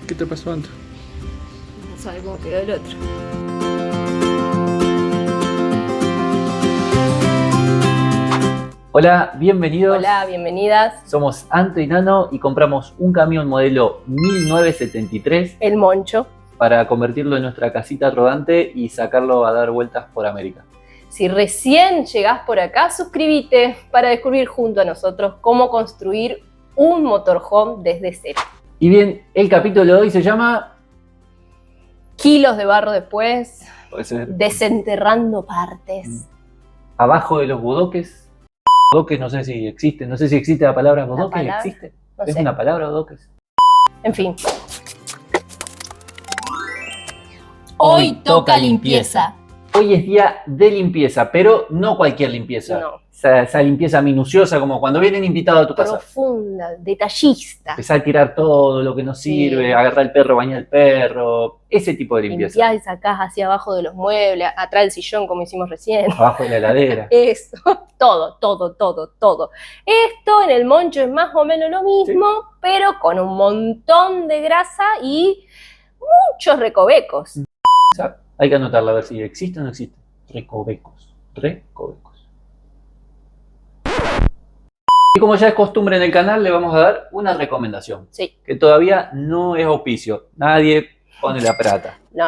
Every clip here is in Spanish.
¿Qué te pasó antes? No sabe cómo quedó el otro. Hola, bienvenidos. Hola, bienvenidas. Somos Anto y Nano y compramos un camión modelo 1973 El Moncho. para convertirlo en nuestra casita rodante y sacarlo a dar vueltas por América. Si recién llegás por acá, suscríbete para descubrir junto a nosotros cómo construir un motorhome desde cero. Y bien, el capítulo de hoy se llama... Kilos de barro después, Puede ser desenterrando partes. Abajo de los bodoques. Bodoques, no sé si existe la palabra bodoques. palabra? ¿Existe? No ¿Es sé. una palabra bodoques? En fin. Hoy toca limpieza. Hoy es día de limpieza, pero no cualquier limpieza. No. Esa limpieza minuciosa, como cuando vienen invitados a tu casa. Profunda, detallista. Empezar a tirar todo lo que no sirve, Sí. agarrar el perro, bañar el perro, ese tipo de limpieza. Limpiás y sacás hacia abajo de los muebles, atrás del sillón, como hicimos recién. Abajo de la heladera. Eso, todo. Esto en el Moncho es más o menos lo mismo, pero con un montón de grasa y muchos recovecos. O sea, hay que anotarla a ver si existe o no existe. Recovecos. Y como ya es costumbre en el canal, le vamos a dar una recomendación. Sí, Que todavía no es auspicio. Nadie pone la plata. no.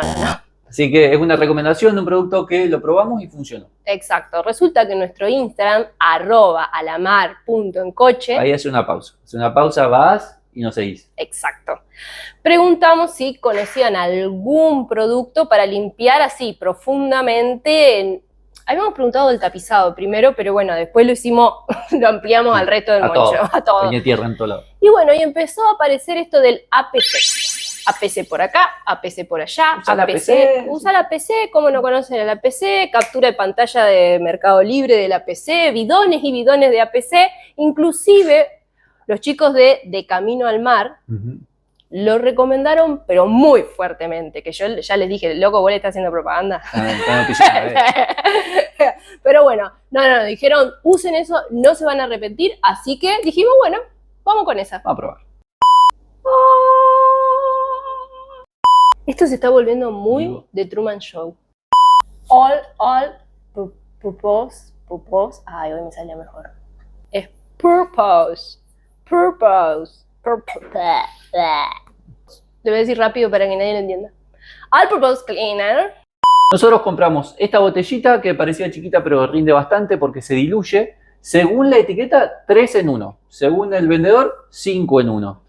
Así que es una recomendación de un producto que lo probamos y funcionó. Exacto. Resulta que nuestro Instagram, @alamar.encoche, Ahí hace una pausa. Hace una pausa, vas y no seguís. exacto. Preguntamos si conocían algún producto para limpiar así profundamente. Habíamos preguntado del tapizado primero, pero bueno, después lo ampliamos al resto del A Moncho, todo. a todo. Tenía tierra en todo lado. Y bueno, y empezó a aparecer esto del APC. APC por acá, APC por allá, Usa la APC. PC. Usa la PC, ¿cómo no conocen el APC? Captura de pantalla de Mercado Libre del APC, bidones y bidones de APC. Inclusive, los chicos de Camino al Mar lo recomendaron, pero muy fuertemente, que yo ya les dije, loco, vos le estás haciendo propaganda. Pero bueno, no, dijeron, usen eso, no se van a arrepentir, así que dijimos, bueno, vamos con esa. Vamos a probar. Esto se está volviendo muy Digo. The Truman Show. All purpose, ay, hoy me sale mejor. Es purpose. Lo voy a decir rápido para que nadie lo entienda. All purpose cleaner. Nosotros compramos esta botellita que parecía chiquita pero rinde bastante porque se diluye. Según la etiqueta, 3 en 1. Según el vendedor, 5 en 1.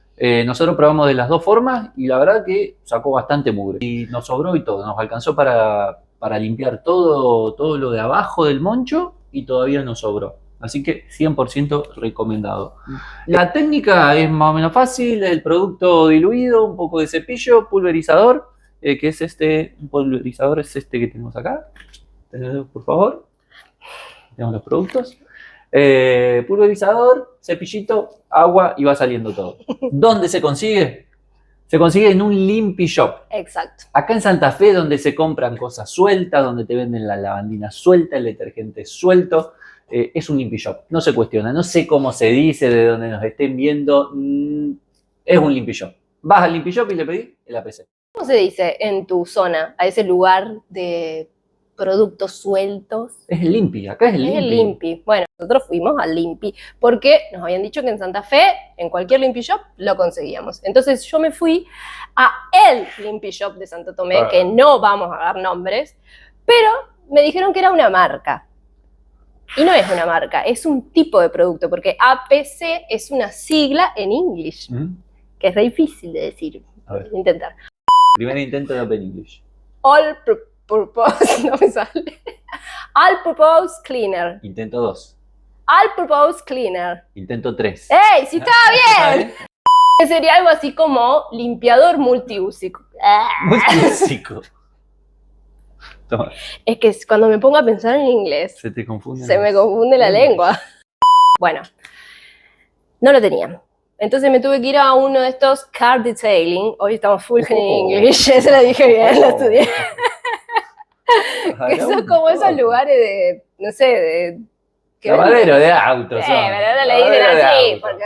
Nosotros probamos de las dos formas y la verdad que sacó bastante mugre. Y nos sobró y todo. Nos alcanzó para limpiar todo lo de abajo del moncho y todavía nos sobró. Así que 100% recomendado. La técnica es más o menos fácil. El producto diluido, un poco de cepillo, pulverizador. Que es un pulverizador es este que tenemos acá. Por favor. Tenemos los productos. Pulverizador, cepillito, agua y va saliendo todo. ¿Dónde se consigue? Se consigue en un Limpy Shop. Exacto. Acá en Santa Fe, donde se compran cosas sueltas, donde te venden la lavandina suelta, el detergente suelto. Es un Limpy Shop. No se cuestiona. No sé cómo se dice, de donde nos estén viendo. Es un Limpy Shop. Vas al Limpy Shop y le pedís el APC. ¿Cómo se dice en tu zona, a ese lugar de productos sueltos? Es el Limpy, acá es el Es Limpy. el Limpy. Bueno, nosotros fuimos al Limpy porque nos habían dicho que en Santa Fe, en cualquier Limpy Shop, lo conseguíamos. Entonces yo me fui a el Limpy Shop de Santo Tomé, que no vamos a dar nombres, pero me dijeron que era una marca. Y no es una marca, es un tipo de producto, porque APC es una sigla en English, que es re difícil de decir. A ver. Intentar. Primer intento de Open English. All purpose, no me sale. All purpose cleaner. Intento 2. All purpose cleaner. Intento 3. ¡Ey! ¡Sí estaba bien! Que sería algo así como limpiador multiúsico. Multiúsico. Toma, Es que cuando me pongo a pensar en inglés, se te confunde. se me confunde la lengua. Bueno, no lo tenía. Entonces me tuve que ir a uno de estos car detailing. Hoy estamos full en English. Eso lo dije bien, lo estudié. Que son como esos lugares de, no sé, de... Lavadero de autos. Sí, pero no le dicen así, porque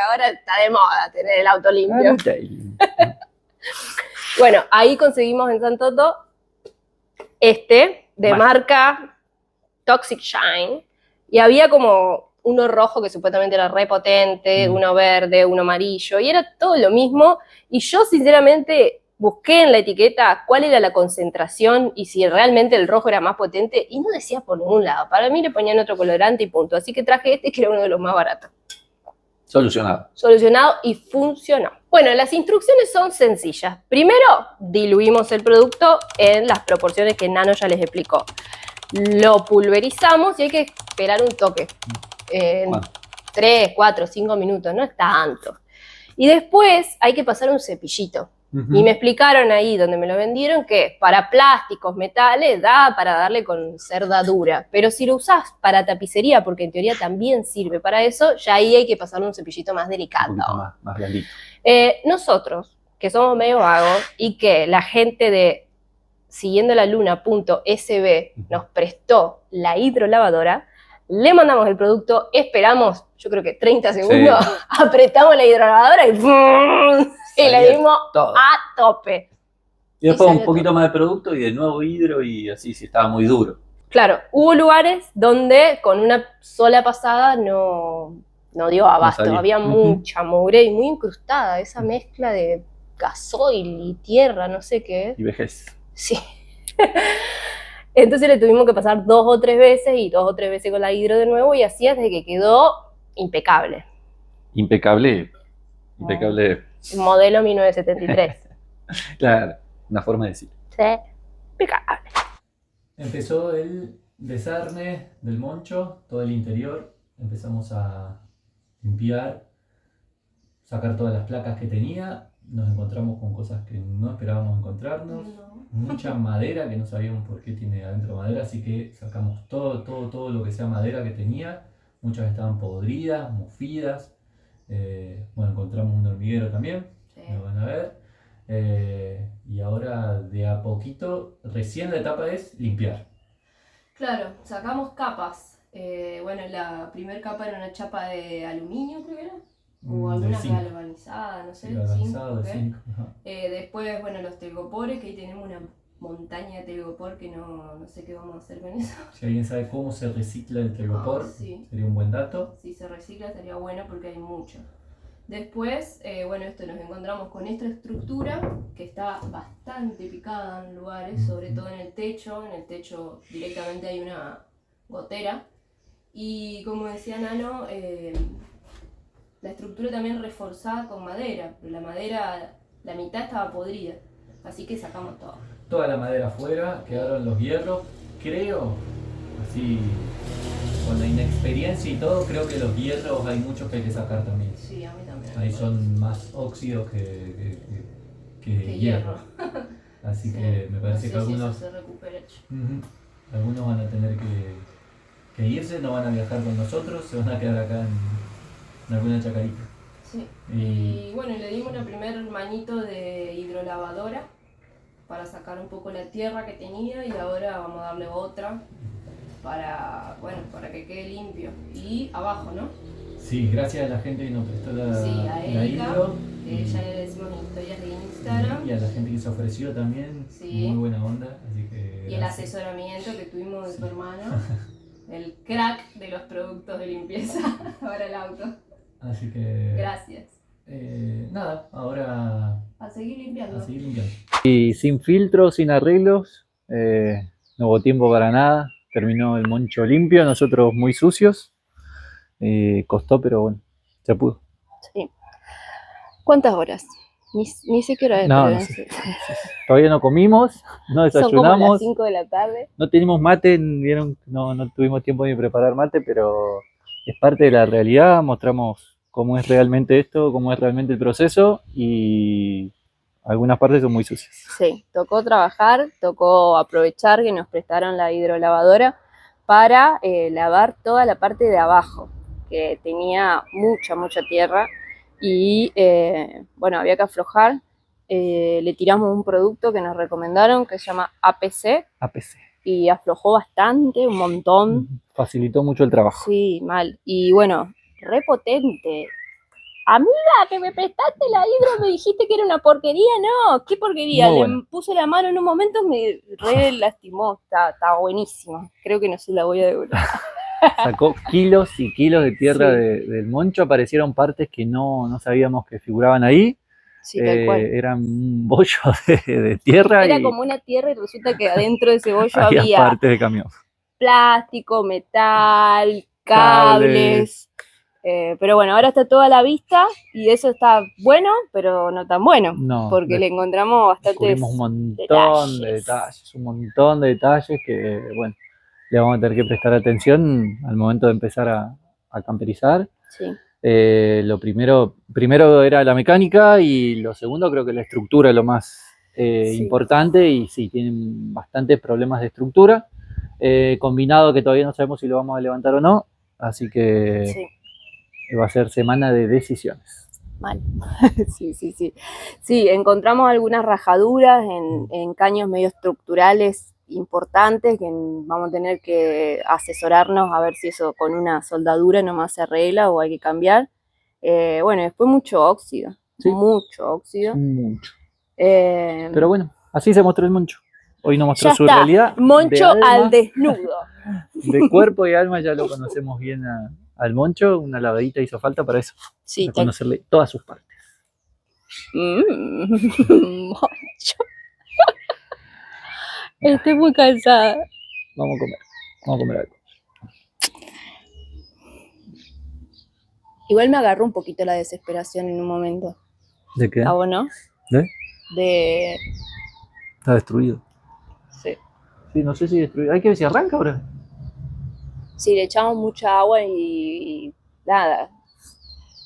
ahora está de moda tener el auto limpio. Bueno, ahí conseguimos en Santoto de marca Toxic Shine. Y había como uno rojo que supuestamente era re potente, uno verde, uno amarillo, y era todo lo mismo. Y yo, sinceramente, busqué en la etiqueta cuál era la concentración y si realmente el rojo era más potente, y no decía por ningún lado. Para mí le ponían otro colorante y punto. Así que traje que era uno de los más baratos. Solucionado. Solucionado y funcionó. Bueno, las instrucciones son sencillas. Primero, diluimos el producto en las proporciones que Nano ya les explicó. Lo pulverizamos y hay que esperar un toque. 3, 4, 5 minutos, no es tanto. Y después hay que pasar un cepillito. Y me explicaron ahí donde me lo vendieron que para plásticos, metales, da para darle con cerda dura. Pero si lo usás para tapicería, porque en teoría también sirve para eso, ya ahí hay que pasarle un cepillito más delicado. Más blandito. Nosotros, que somos medio vagos y que la gente de siguiendolaluna.sb nos prestó la hidrolavadora, le mandamos el producto, esperamos, yo creo que 30 segundos, apretamos la hidrolavadora y ¡pum! Y le dimos todo a tope. Y después un poquito más de producto y de nuevo hidro y así si estaba muy duro. Claro, hubo lugares donde con una sola pasada no dio abasto, había mucha mugre y muy incrustada, esa mezcla de gasoil y tierra, no sé qué. Y vejez. Sí. Entonces le tuvimos que pasar 2 o 3 veces y 2 o 3 veces con la hidro de nuevo y así hasta que quedó impecable. Impecable. Modelo 1973. Claro, una forma de decir. Sí, impecable. Empezó el desarme del moncho, todo el interior. Empezamos a limpiar, sacar todas las placas que tenía. Nos encontramos con cosas que no esperábamos encontrarnos. Mucha madera que no sabíamos por qué tiene adentro madera, así que sacamos todo lo que sea madera que tenía. Muchas estaban podridas, mufidas. Bueno, encontramos un hormiguero también, lo van a ver. Y ahora de a poquito, recién la etapa es limpiar. Claro, sacamos capas. Bueno, la primera capa era una chapa de aluminio, creo que era. O alguna galvanizada, no sé. Sí, galvanizado, de zinc. Después, bueno, los telgopores, que ahí tenemos una montaña de telgopor que no sé qué vamos a hacer con eso. Si alguien sabe cómo se recicla el telgopor, sería un buen dato. Si se recicla estaría bueno porque hay mucho. Después, bueno, nos encontramos con esta estructura que está bastante picada en lugares, sobre todo en el techo. En el techo directamente hay una gotera. Y como decía Nano, la estructura también reforzada con madera, pero la madera, la mitad estaba podrida, así que sacamos todo. Toda la madera afuera, quedaron los hierros, creo, así, con la inexperiencia y todo, creo que los hierros hay muchos que hay que sacar también. Sí, a mí también. Ahí son más óxidos que hierro. Así sí, que me parece que algunos, se recupera. Algunos van a tener que irse, no van a viajar con nosotros, se van a quedar acá en alguna chacarita. Sí. Y bueno, le dimos una primer manito de hidrolavadora para sacar un poco la tierra que tenía y ahora vamos a darle otra para que quede limpio. Y abajo, ¿no? Sí, gracias a la gente que nos prestó a Erika, la hidro. Ya le decimos historias de Instagram. Y a la gente que se ofreció también, muy buena onda. Así que, y el asesoramiento que tuvimos de tu hermano, el crack de los productos de limpieza para el auto. Así que... Gracias. Nada, ahora... A seguir limpiando. Y sin filtros, sin arreglos, no hubo tiempo para nada. Terminó el moncho limpio, nosotros muy sucios. Costó, pero bueno, se pudo. Sí. ¿Cuántas horas? Ni sé qué hora es. No, sé. Todavía no comimos, no desayunamos. Son como las 5 de la tarde. No tenemos mate, vieron, no tuvimos tiempo de preparar mate, pero es parte de la realidad. Mostramos cómo es realmente esto, cómo es realmente el proceso y algunas partes son muy sucias. Sí, tocó trabajar, tocó aprovechar que nos prestaron la hidrolavadora para lavar toda la parte de abajo, que tenía mucha tierra y bueno, había que aflojar. Le tiramos un producto que nos recomendaron que se llama APC. Y aflojó bastante, un montón. Facilitó mucho el trabajo. Sí, mal. Y bueno, re potente. amiga, que me prestaste la hidro, me dijiste que era una porquería. No, qué porquería. Muy Le bueno. puse la mano en un momento, me re lastimó. Está buenísimo. Creo que no se la voy a devolver. Sacó kilos y kilos de tierra Sí. del moncho, aparecieron partes que no sabíamos que figuraban ahí. Sí, tal cual. Eran un bollo de tierra Era y como una tierra y resulta que adentro de ese bollo había había partes de camión. plástico, metal, Cables. cables. Pero bueno, ahora está toda a la vista y eso está bueno, pero no tan bueno, No, porque le encontramos bastantes descubrimos un montón de detalles, un montón de detalles que, bueno, le vamos a tener que prestar atención al momento de empezar a camperizar. Sí. Lo primero era la mecánica y lo segundo creo que la estructura es lo más Sí. importante y sí, tienen bastantes problemas de estructura, combinado que todavía no sabemos si lo vamos a levantar o no, así que Sí. va a ser semana de decisiones. Mal. Sí. Sí, encontramos algunas rajaduras en caños medio estructurales importantes que vamos a tener que asesorarnos a ver si eso con una soldadura nomás se arregla o hay que cambiar. Bueno, después mucho óxido. Sí. Mucho óxido. Mucho. Pero bueno, así se mostró el Moncho. Hoy nos mostró ya su está. realidad. Moncho de alma, al desnudo. De cuerpo y alma ya lo conocemos bien al Moncho. Una lavadita hizo falta para eso. Sí, para conocerle todas sus partes. Moncho. Estoy muy cansada. Vamos a comer algo. Igual me agarró un poquito la desesperación en un momento. ¿De qué? ¿A vos no? ¿De? Está destruido. Sí. Sí, no sé si destruido. Hay que ver si arranca ahora. Sí, le echamos mucha agua y nada.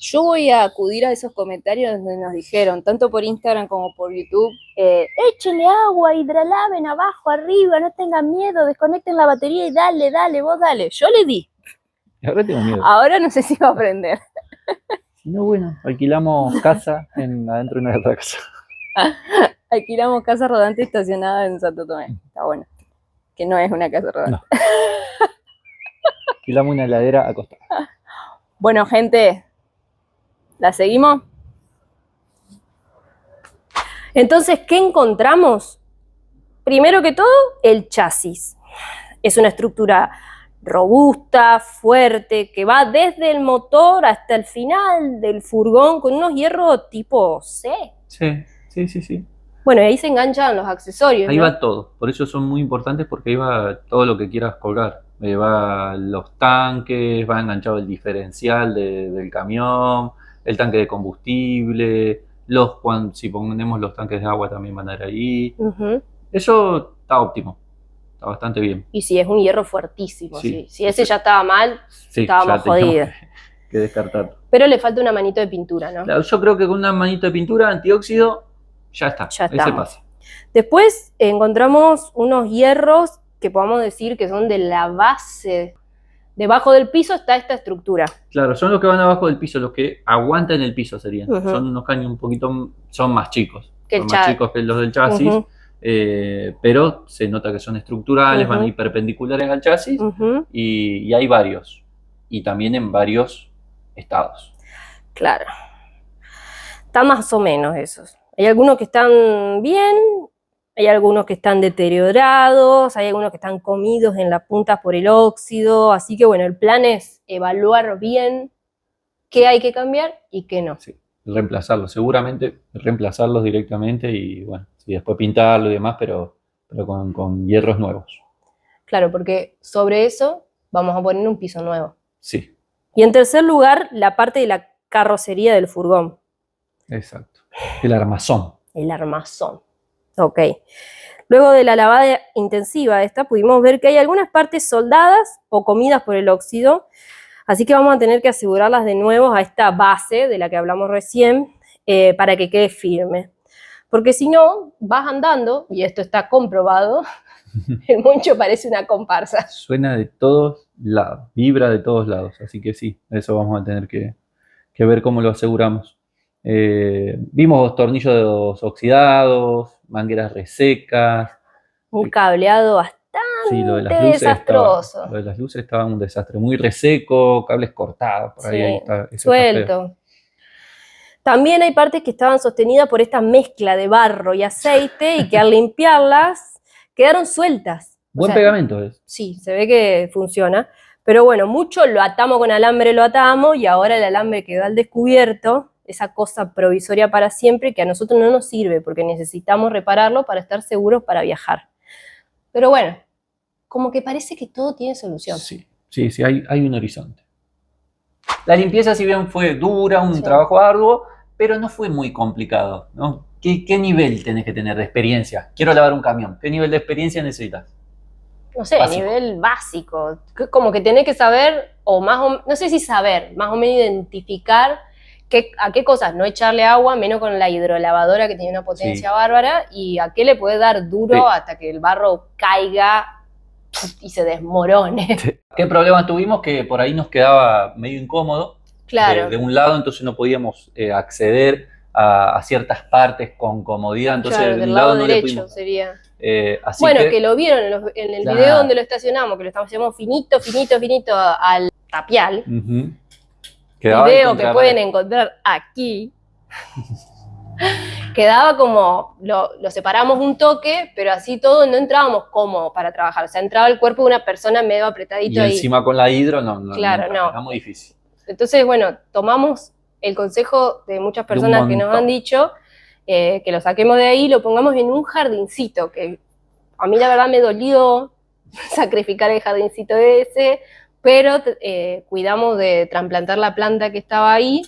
Yo voy a acudir a esos comentarios donde nos dijeron, tanto por Instagram como por YouTube, échenle agua, hidralaven abajo, arriba, no tengan miedo, desconecten la batería y dale, vos dale. Yo le di. Ahora tengo miedo. Ahora no sé si va a aprender. Si no, bueno, alquilamos casa adentro de una casa. Alquilamos casa rodante estacionada en Santo Tomé. Está bueno. Que no es una casa rodante. No. Alquilamos una heladera acostada. Bueno, gente, ¿la seguimos? Entonces, ¿qué encontramos? Primero que todo, el chasis. Es una estructura robusta, fuerte, que va desde el motor hasta el final del furgón con unos hierros tipo C. Sí. Bueno, ahí se enganchan los accesorios. Ahí ¿no? va todo. Por eso son muy importantes porque ahí va todo lo que quieras colgar. Va los tanques, va enganchado el diferencial del camión, el tanque de combustible, si ponemos los tanques de agua también van a ir ahí. Eso está óptimo. Está bastante bien. Y si es un hierro fuertísimo, Sí. Si ese ya estaba mal, estábamos jodidos. Que descartarlo. Pero le falta una manito de pintura, ¿no? Claro, yo creo que con una manito de pintura, antióxido, ya está. Ese pasa. Después encontramos unos hierros que podemos decir que son de la base. Debajo del piso está esta estructura. Claro, son los que van abajo del piso, los que aguantan el piso serían. Son unos caños un poquito, son más chicos. Son más chicos que los del chasis. Pero se nota que son estructurales, van a ir perpendiculares al chasis y hay varios, y también en varios estados. Claro, está más o menos esos. Hay algunos que están bien, hay algunos que están deteriorados, hay algunos que están comidos en las puntas por el óxido, así que bueno, el plan es evaluar bien qué hay que cambiar y qué no. Sí. Reemplazarlos, seguramente reemplazarlos directamente y bueno, sí, después pintarlo y demás, pero con hierros nuevos. Claro, porque sobre eso vamos a poner un piso nuevo. Sí. Y en tercer lugar, la parte de la carrocería del furgón. Exacto. El armazón. El armazón. Ok. Luego de la lavada intensiva esta, pudimos ver que hay algunas partes soldadas o comidas por el óxido. Así que vamos a tener que asegurarlas de nuevo a esta base de la que hablamos recién para que quede firme. Porque si no, vas andando, y esto está comprobado, el Moncho parece una comparsa. Suena de todos lados, vibra de todos lados. Así que sí, eso vamos a tener que ver cómo lo aseguramos. Vimos tornillos oxidados, mangueras resecas. Un cableado bastante lo de las luces desastroso. Lo de las luces estaba un desastre, muy reseco, cables cortados, por ahí está, eso suelto. también hay partes que estaban sostenidas por esta mezcla de barro y aceite y que al limpiarlas quedaron sueltas. Buen pegamento es. Sí, se ve que funciona. Pero bueno, mucho lo atamos con alambre, lo atamos y ahora el alambre quedó al descubierto, esa cosa provisoria para siempre que a nosotros no nos sirve porque necesitamos repararlo para estar seguros para viajar. Pero bueno, como que parece que todo tiene solución. Sí, hay un horizonte. La limpieza, si bien fue dura, un trabajo arduo, pero no fue muy complicado, ¿no? ¿Qué nivel tenés que tener de experiencia? Quiero lavar un camión. ¿Qué nivel de experiencia necesitas? No sé, básico. Nivel básico. Como que tenés que saber, no sé si saber, más o menos identificar a qué cosas no echarle agua, menos con la hidrolavadora que tiene una potencia bárbara, y a qué le puede dar duro hasta que el barro caiga y se desmorone. ¿Qué problema tuvimos? Que por ahí nos quedaba medio incómodo. Claro. De un lado, entonces no podíamos acceder a ciertas partes con comodidad. Entonces, claro, del lado derecho sería. Así bueno, que lo vieron en el video donde lo estacionamos, que lo hacíamos finito al tapial. Video que pueden encontrar aquí. Quedaba como, lo separamos un toque, pero así todo no entrábamos cómodos para trabajar. O sea, entraba el cuerpo de una persona medio apretadito ahí. Y encima con la hidro claro, no. Era muy difícil. Entonces, bueno, tomamos el consejo de muchas personas que nos han dicho que lo saquemos de ahí y lo pongamos en un jardincito, que a mí la verdad me dolió sacrificar el jardincito ese, pero cuidamos de trasplantar la planta que estaba ahí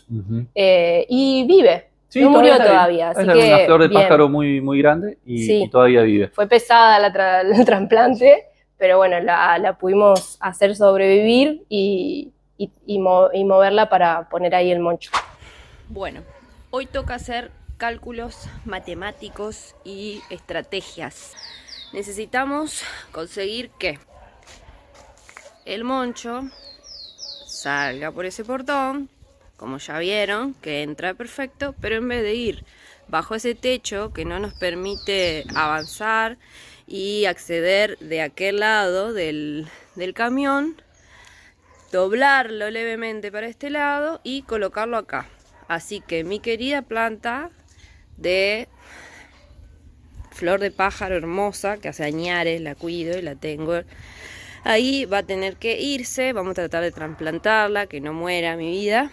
y vive. Sí, no murió todavía. Así que, una flor de pájaro muy, muy grande y todavía vive. Fue pesada el trasplante, pero bueno, la pudimos hacer sobrevivir y moverla para poner ahí el moncho. Bueno, hoy toca hacer cálculos matemáticos y estrategias. Necesitamos conseguir que el moncho salga por ese portón, como ya vieron, que entra perfecto, pero en vez de ir bajo ese techo que no nos permite avanzar y acceder de aquel lado del camión, doblarlo levemente para este lado y colocarlo acá. Así que mi querida planta de flor de pájaro hermosa, que hace añares, la cuido y la tengo ahí, va a tener que irse. Vamos a tratar de trasplantarla, que no muera mi vida,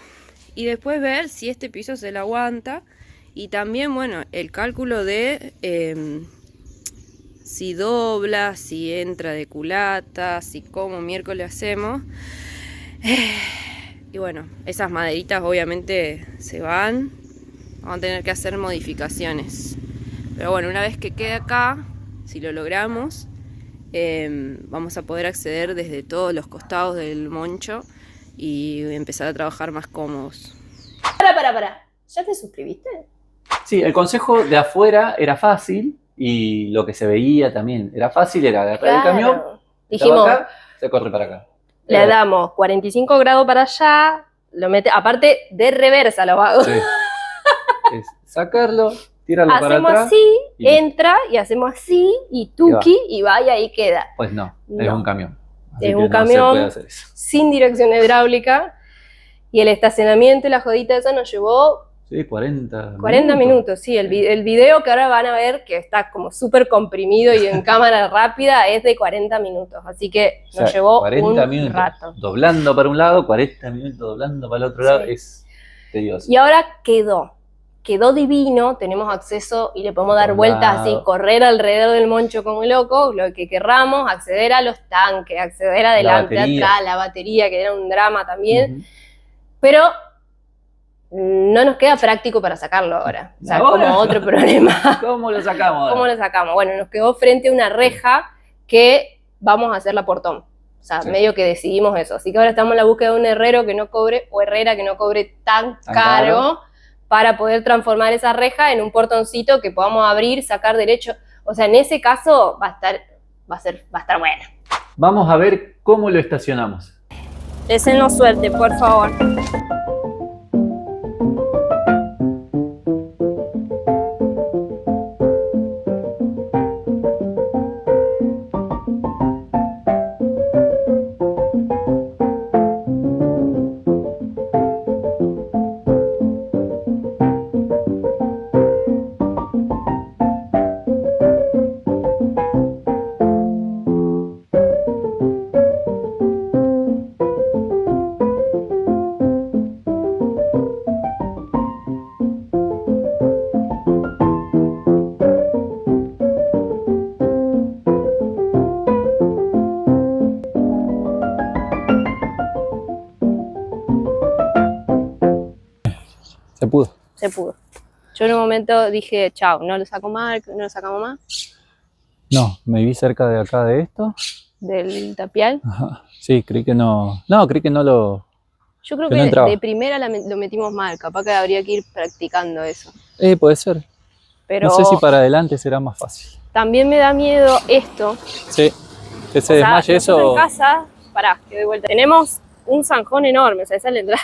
y después ver si este piso se la aguanta. Y también, bueno, el cálculo de si dobla, si entra de culata, si como miércoles hacemos. Y bueno, esas maderitas obviamente se van. Vamos a tener que hacer modificaciones. Pero bueno, una vez que quede acá, si lo logramos, vamos a poder acceder desde todos los costados del moncho y empezar a trabajar más cómodos. Para. ¿Ya te suscribiste? Sí, el consejo de afuera era fácil y lo que se veía también era fácil, era agarrar el camión, dijimos, acá, se corre para acá. Le damos 45 grados para allá, lo mete, aparte de reversa lo hago. Sí. Es sacarlo, tirarlo para atrás. Hacemos así, entra y hacemos así y tuki y va y ahí queda. Pues no, es un camión. Es un camión sin dirección hidráulica y el estacionamiento y la jodita esa nos llevó 40 minutos, sí. El video que ahora van a ver, que está como súper comprimido y en cámara rápida, es de 40 minutos. Así que nos llevó 40 minutos rato. Doblando para un lado, 40 minutos doblando para el otro lado, es tedioso. Y ahora quedó divino, tenemos acceso y le podemos dar vueltas así, correr alrededor del moncho como loco, lo que querramos, acceder a los tanques, acceder adelante, atrás, la batería, que era un drama también. Pero no nos queda práctico para sacarlo ahora. O sea, como otro problema. ¿Cómo lo sacamos ahora? ¿Cómo lo sacamos? Bueno, nos quedó frente a una reja que vamos a hacerla portón. O sea, medio que decidimos eso. Así que ahora estamos en la búsqueda de un herrero que no cobre, o herrera que no cobre tan caro, para poder transformar esa reja en un portoncito que podamos abrir, sacar derecho. O sea, en ese caso va a estar bueno. Vamos a ver cómo lo estacionamos. Desenos suerte, por favor. se pudo. Yo en un momento dije, chao, no lo saco más, no lo sacamos más No, me vi cerca de acá de esto. del tapial. Ajá. Sí, creí que no. No, creí que no lo. Yo creo Que que no entraba. de primera lo metimos mal, capaz que habría que ir practicando eso. Puede ser. Pero No sé si para adelante será más fácil. también me da miedo esto. Sí. Que se O sea, desmaye nosotros eso. en casa, pará, que doy vuelta. Tenemos un zanjón enorme, o sea, esa es la entrada.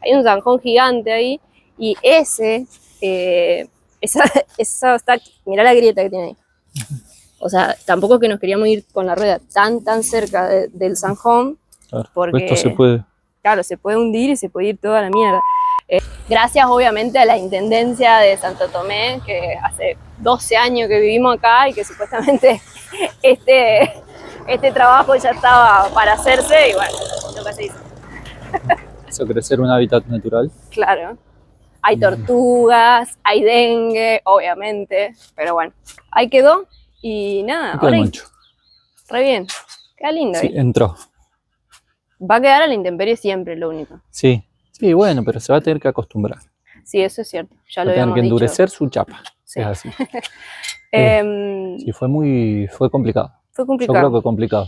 Hay un zanjón gigante ahí y esa está, mirá la grieta que tiene ahí. O sea, tampoco es que nos queríamos ir con la rueda tan cerca del zanjón, Claro, porque esto se puede. claro, se puede hundir y se puede ir toda la mierda. Gracias obviamente a la Intendencia de Santo Tomé, que hace 12 años que vivimos acá y que supuestamente este trabajo ya estaba para hacerse y bueno, lo que se hizo. Hizo crecer un hábitat natural. Claro. Hay tortugas, hay dengue, obviamente, pero bueno, ahí quedó y nada, Quedó ahora mucho. re bien, queda lindo. Sí, ahí. entró. Va a quedar a la intemperie siempre, lo único. Sí. Sí, bueno, pero se va a tener que acostumbrar. Sí, eso es cierto, ya Va lo a tener habíamos que dicho. endurecer su chapa. Sí. Es así. Em, Sí, fue complicado. Fue Yo complicado. creo que complicado.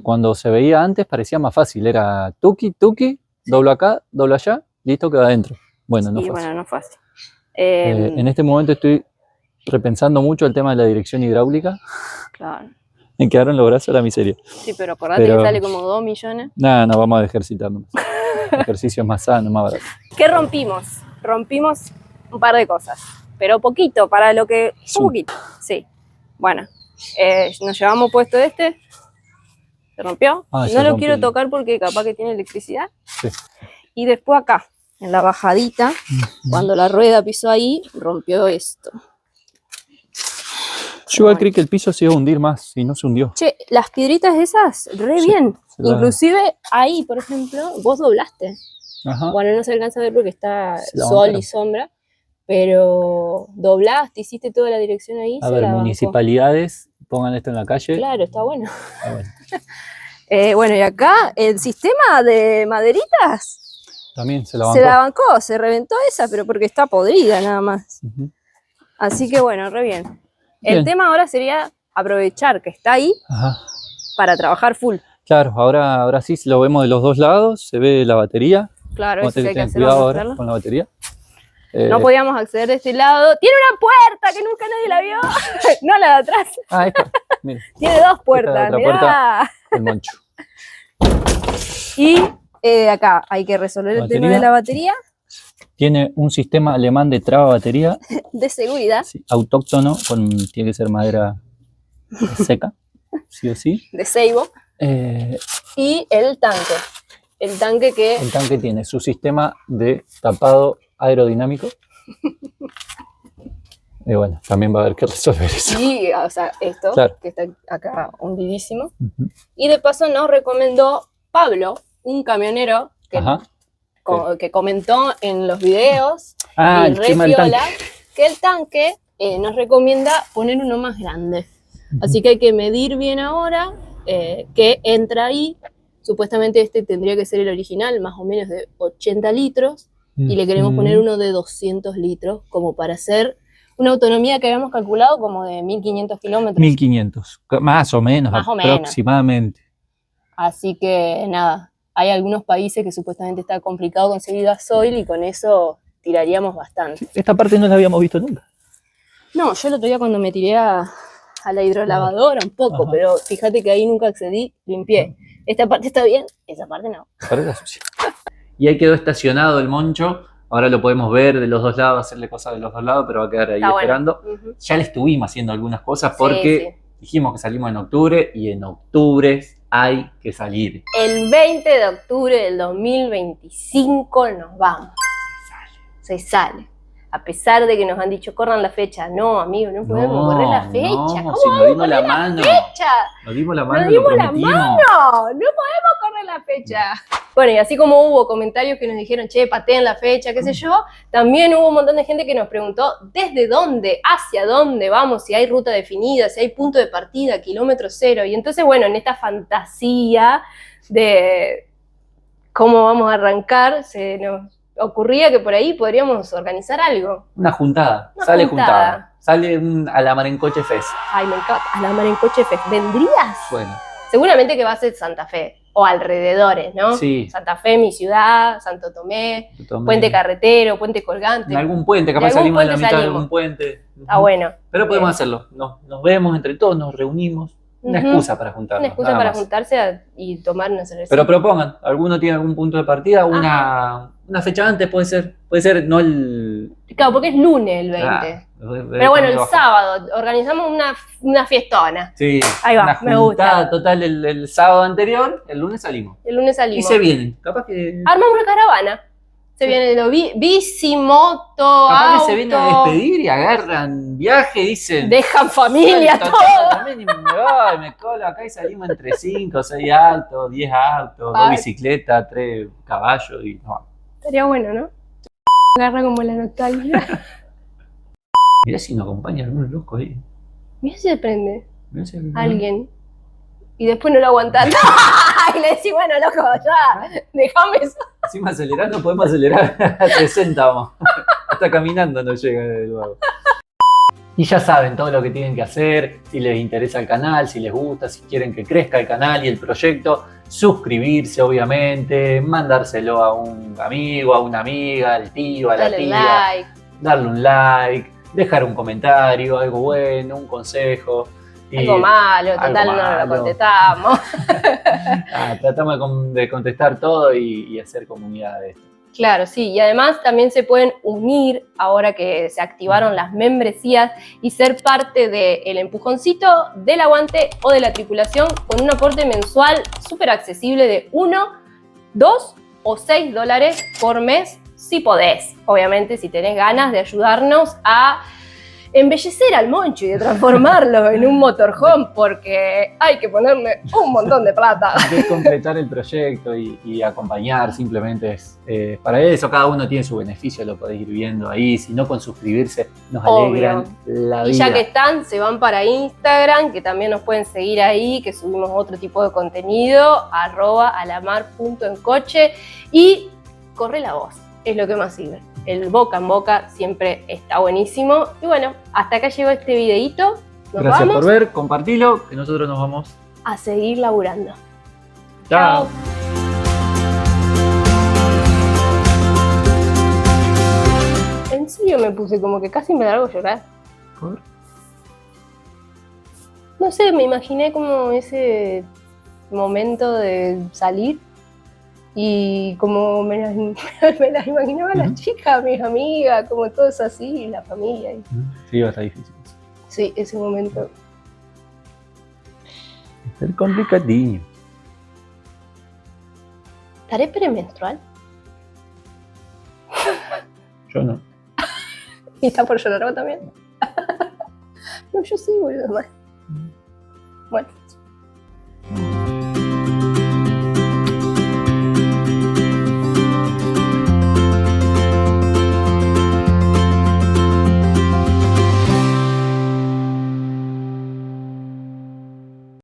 Cuando se veía antes parecía más fácil. Era tuki, doblo acá, doblo allá, listo, queda adentro. Bueno, no Y fue así. bueno, no fue fácil. En este momento estoy repensando mucho el tema de la dirección hidráulica. Claro. Me quedaron los brazos a la miseria. Sí, pero acordate que sale como 2 millones. Nada, no, vamos a ejercitarnos. Ejercicio más sano, más barato. ¿Qué rompimos? Rompimos un par de cosas, pero poquito, para lo que... Sí. Un poquito, sí. Bueno, nos llevamos puesto este. Se rompió. Ah, se No lo rompe quiero el- tocar porque capaz que tiene electricidad. Sí. Y después acá, en la bajadita, cuando la rueda pisó ahí, rompió esto. Yo igual creí que el piso se iba a hundir más y no se hundió. Che, las piedritas esas, re Sí, bien. se la- Inclusive ahí, por ejemplo, vos doblaste. Ajá. Bueno, no se alcanza a ver porque está Se la sol bancaron. y sombra, pero doblaste, hiciste toda la dirección ahí. A se ver, la bancó. municipalidades, pongan esto en la calle. Claro, está bueno. A ver, Bueno, y acá el sistema de maderitas también se la se la bancó. bancó, se reventó esa, pero porque está podrida nada más. Ujú. Así que bueno, re bien. El Bien. tema ahora sería aprovechar que está ahí Ajá. para trabajar full. Claro, ahora sí, si lo vemos de los dos lados, se ve la batería. Claro, Vamos eso a sí hay tener que que tener hacerlo. cuidado vamos a ahora hacerlo. con la batería. No podíamos acceder de este lado. Tiene una puerta que nunca nadie la vio. No la de atrás. Esta, mira, Tiene 2 puertas. otra Mirá. el moncho. Y acá hay que resolver el tema de Batería. la batería Tiene un sistema alemán de traba batería, de seguridad, sí, autóctono, tiene que ser madera seca, sí o sí. de Seibo, Eh, y el tanque. El tanque que el tanque tiene su sistema de tapado aerodinámico. Y bueno, también va a haber que resolver eso. y, o sea, esto, Claro. que está acá hundidísimo. Ujú. Y de paso nos recomendó Pablo, un camionero que, Ajá. que comentó en los videos Ah, y el re tema del piola, tanque. que el tanque nos recomienda poner uno más grande. Así que hay que medir bien ahora qué entra ahí. Supuestamente este tendría que ser el original, más o menos de 80 litros, y le queremos poner uno de 200 litros, como para hacer una autonomía que habíamos calculado como de 1500 kilómetros. 1500, más o menos, Más o menos. aproximadamente. Así que nada, hay algunos países que supuestamente está complicado conseguir gasoil y con eso tiraríamos bastante. Esta parte no la habíamos visto nunca. No, yo el otro día cuando me tiré a la hidrolavadora un poco, Ajá. pero fíjate que ahí nunca accedí, limpié. Esta parte está bien, esa parte no. Parece sucia. Y ahí quedó estacionado el moncho. Ahora lo podemos ver de los dos lados, hacerle cosas de los dos lados, pero va a quedar ahí Está bueno. esperando. Ujú. Ya le estuvimos haciendo algunas cosas Sí, porque dijimos que salimos en octubre y en octubre hay que salir. El 20 de octubre del 2025 nos vamos. Se sale. A pesar de que nos han dicho, corran la fecha. No, amigo, no podemos correr la fecha. No, ¿Cómo si nos vamos a dimos correr la la mano. fecha? Nos dimos la mano, Nos lo dimos la prometimos. No, no podemos correr la fecha. Bueno, y así como hubo comentarios que nos dijeron, che, pateen la fecha, qué sé yo, también hubo un montón de gente que nos preguntó desde dónde, hacia dónde vamos, si hay ruta definida, si hay punto de partida, kilómetro cero. Y entonces, bueno, en esta fantasía de cómo vamos a arrancar, ocurría que por ahí podríamos organizar algo. Una juntada. Una Sale juntada. juntada. Sale a la Marencoche Fest. Ay, me encanta. A la Mar en Coche Fest. ¿Vendrías? Bueno, Seguramente que va a ser Santa Fe o alrededores, ¿no? Sí. Santa Fe, mi ciudad, Santo Tomé, Puente Carretero, Puente Colgante. En algún puente, capaz De algún salimos de la puente mitad de salimos. algún puente. Está bueno. Pero podemos Bien. hacerlo. Nos vemos entre todos, nos reunimos. Una Ujú. excusa para juntarnos. Una excusa nada para más. juntarse y tomar una cerveza. Pero propongan, ¿alguno tiene algún punto de partida? Una fecha antes puede ser, no el... Claro, porque es lunes el 20. Pero bueno, el sábado organizamos una fiestona. Sí, Ahí va, una me gusta. juntada total el sábado anterior, el lunes salimos. El lunes Y salimos. se vienen, capaz que... Armamos una caravana. Se viene bici, moto, Capaz auto. que se vienen a despedir y agarran viaje y dicen... Dejan familia, "Suelto todo. también y me voy, me colo acá y salimos entre 5, 6 autos, 10 autos, 2 Ay. bicicletas, 3 caballos y no. Estaría bueno, ¿no? Agarra como la nostalgia. Mirá si nos acompaña algún loco ahí. Mira si se prende Mirá si alguien. Y después no lo aguantás. Y le decís, bueno, loco, ya, déjame eso. Encima acelerando podemos acelerar a 60 vamos. Hasta caminando no llega del vago. Y ya saben todo lo que tienen que hacer, si les interesa el canal, si les gusta, si quieren que crezca el canal y el proyecto, suscribirse obviamente, mandárselo a un amigo, a una amiga, al tío, a la Dale tía, like. darle un like, dejar un comentario, algo bueno, un consejo. Y Algo malo, algo total no lo malo. contestamos. tratamos de contestar todo y hacer comunidad de esto. Claro, sí. Y además también se pueden unir ahora que se activaron las membresías y ser parte del empujoncito, del aguante o de la tripulación con un aporte mensual súper accesible de 1, 2 o 6 dólares por mes, si podés. Obviamente, si tenés ganas de ayudarnos a embellecer al Moncho y de transformarlo en un motorhome, porque hay que ponerle un montón de plata. De completar el proyecto y acompañar, simplemente es para eso. Cada uno tiene su beneficio, lo podéis ir viendo ahí. Si no, con suscribirse nos alegran la vida. Y ya que están, se van para Instagram, que también nos pueden seguir ahí, que subimos otro tipo de contenido, @alamar.encoche, y corre la voz, es lo que más sirve. El boca en boca siempre está buenísimo. Y bueno, hasta acá llegó este videíto. Nos Gracias vamos por ver, compartilo, que nosotros nos vamos. a seguir laburando. Chao. En serio me puse como que casi me largo a llorar. ¿Por? No sé, me imaginé como ese momento de salir y como me las imaginaba a las chicas, mis amigas, como todos así, la familia. Sí, va a estar difícil. Sí, ese momento. Es complicadillo. ¿Estaré premenstrual? Yo no. ¿Y está por llorar vos también? No, yo sí, boludo. Bueno.